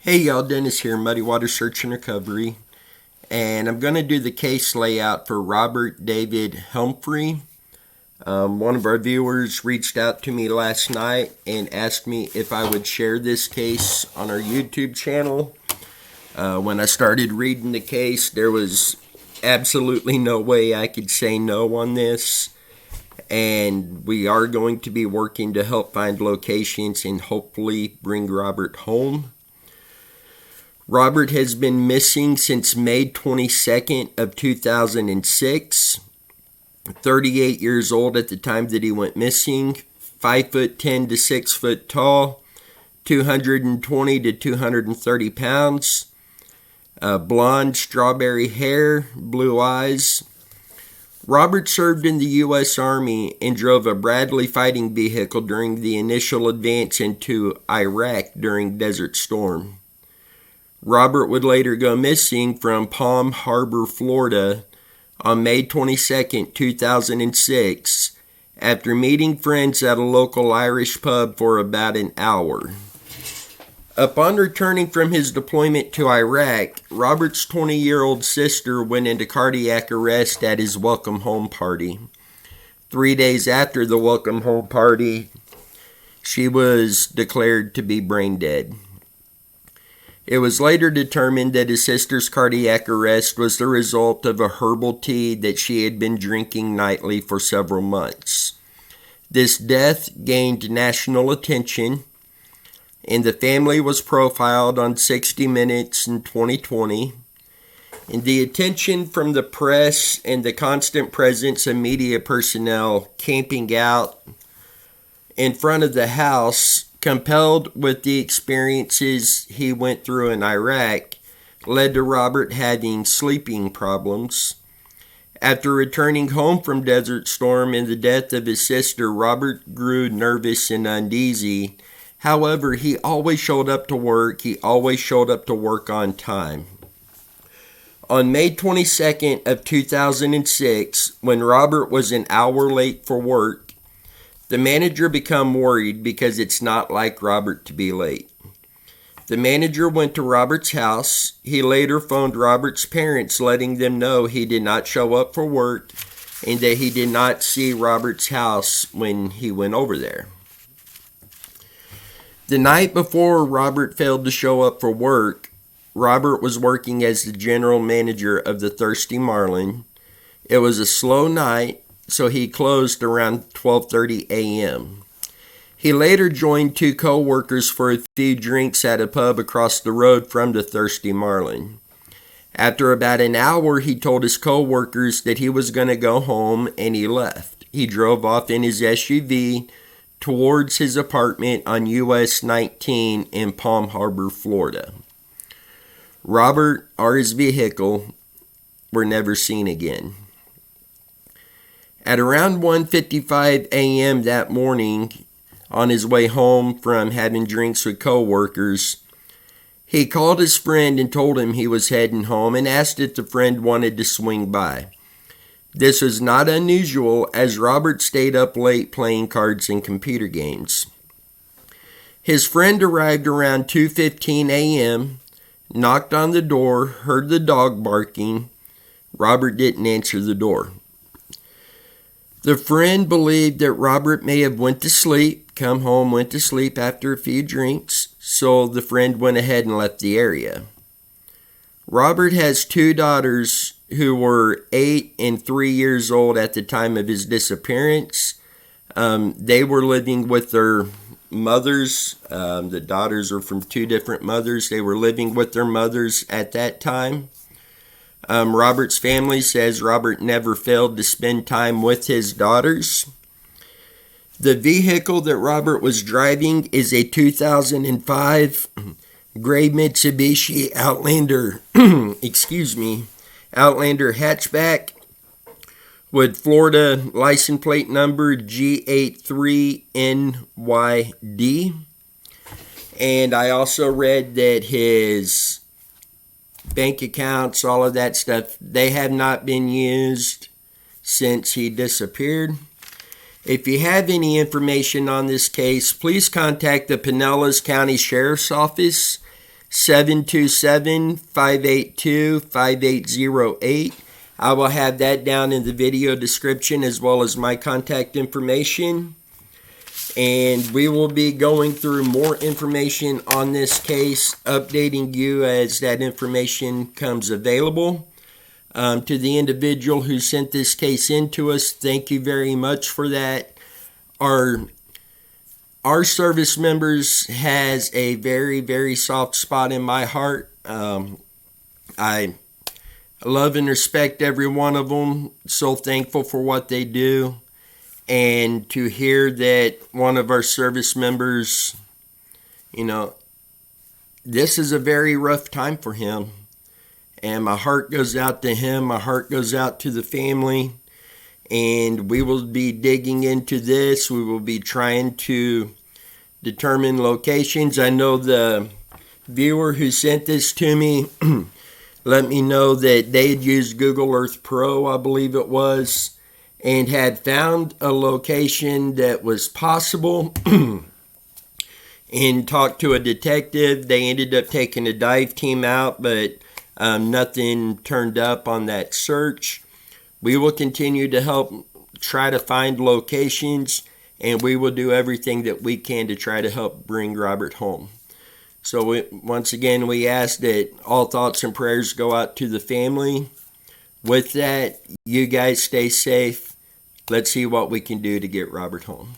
Hey y'all, Dennis here, Muddy Water Search and Recovery, and I'm going to do the case layout for Robert David Helphrey. One of our viewers reached out to me last night and asked me if I would share this case on our YouTube channel. When I started reading the case, there was absolutely no way I could say no on this, and we are going to be working to help find locations and hopefully bring Robert home. Robert has been missing since May 22nd of 2006, 38 years old at the time that he went missing, 5'10" to 6 foot tall, 220 to 230 pounds, blonde strawberry hair, blue eyes. Robert served in the U.S. Army and drove a Bradley fighting vehicle during the initial advance into Iraq during Desert Storm. Robert would later go missing from Palm Harbor, Florida on May 22, 2006, after meeting friends at a local Irish pub for about an hour. Upon returning from his deployment to Iraq, Robert's 20-year-old sister went into cardiac arrest at his welcome home party. 3 days after the welcome home party, she was declared to be brain dead. It was later determined that his sister's cardiac arrest was the result of a herbal tea that she had been drinking nightly for several months. This death gained national attention, and the family was profiled on 60 Minutes in 2020. And the attention from the press and the constant presence of media personnel camping out in front of the house, compelled with the experiences he went through in Iraq, led to Robert having sleeping problems. After returning home from Desert Storm and the death of his sister, Robert grew nervous and uneasy. However, he always showed up to work. He always showed up to work on time. On May 22nd of 2006, when Robert was an hour late for work, the manager became worried because it's not like Robert to be late. The manager went to Robert's house. He later phoned Robert's parents, letting them know he did not show up for work and that he did not see Robert's house when he went over there. The night before Robert failed to show up for work, Robert was working as the general manager of the Thirsty Marlin. It was a slow night, so he closed around 12:30 a.m. He later joined two co-workers for a few drinks at a pub across the road from the Thirsty Marlin. After about an hour, he told his co-workers that he was going to go home, and he left. He drove off in his SUV towards his apartment on US 19 in Palm Harbor, Florida. Robert or his vehicle were never seen again. At around 1:55 a.m. that morning, on his way home from having drinks with co-workers, he called his friend and told him he was heading home and asked if the friend wanted to swing by. This was not unusual, as Robert stayed up late playing cards and computer games. His friend arrived around 2:15 a.m., knocked on the door, heard the dog barking. Robert didn't answer the door. The friend believed that Robert may have went to sleep, come home, went to sleep after a few drinks, so the friend went ahead and left the area. Robert has two daughters who were 8 and 3 years old at the time of his disappearance. They were living with their mothers. The daughters are from two different mothers. They were living with their mothers at that time. Robert's family says Robert never failed to spend time with his daughters. The vehicle that Robert was driving is a 2005 gray Mitsubishi Outlander, Outlander hatchback with Florida license plate number G83NYD. And I also read that his bank accounts, all of that stuff, they have not been used since he disappeared. If you have any information on this case, please contact the Pinellas County Sheriff's Office, 727-582-5808. I will have that down in the video description as well as my contact information. And we will be going through more information on this case, updating you as that information comes available. To the individual who sent this case in to us, thank you very much for that. Our service members has a very, very soft spot in my heart. I love and respect every one of them. So thankful for what they do. And to hear that one of our service members, this is a very rough time for him. And my heart goes out to him. My heart goes out to the family. And we will be digging into this. We will be trying to determine locations. I know the viewer who sent this to me let me know that they had used Google Earth Pro, I believe it was, and had found a location that was possible and talked to a detective. They ended up taking a dive team out, but nothing turned up on that search. We will continue to help try to find locations, and we will do everything that we can to try to help bring Robert home. So once again, we ask that all thoughts and prayers go out to the family. With that, you guys stay safe. Let's see what we can do to get Robert home.